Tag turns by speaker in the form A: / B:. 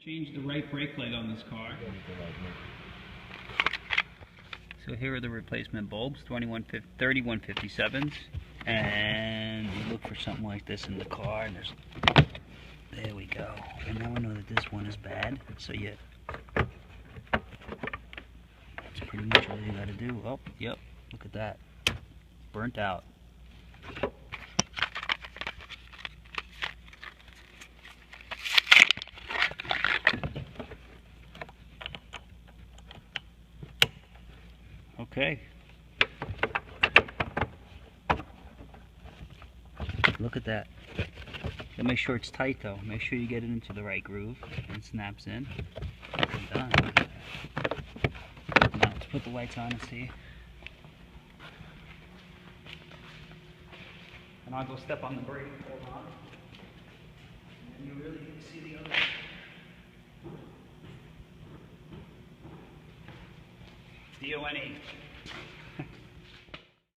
A: Change the right brake light on this car. So here are the replacement bulbs, 3157s, and you look for something like this in the car, and there we go. And now I know that this one is bad, so that's pretty much all you got to do. Oh, yep, look at that, burnt out. Okay. Look at that. And make sure it's tight though. Make sure you get it into the right groove and it snaps in. And done. Now let's put the lights on and see. And I'll go step on the brake. Hold on. And then you really can see the other one. D-O-N-E.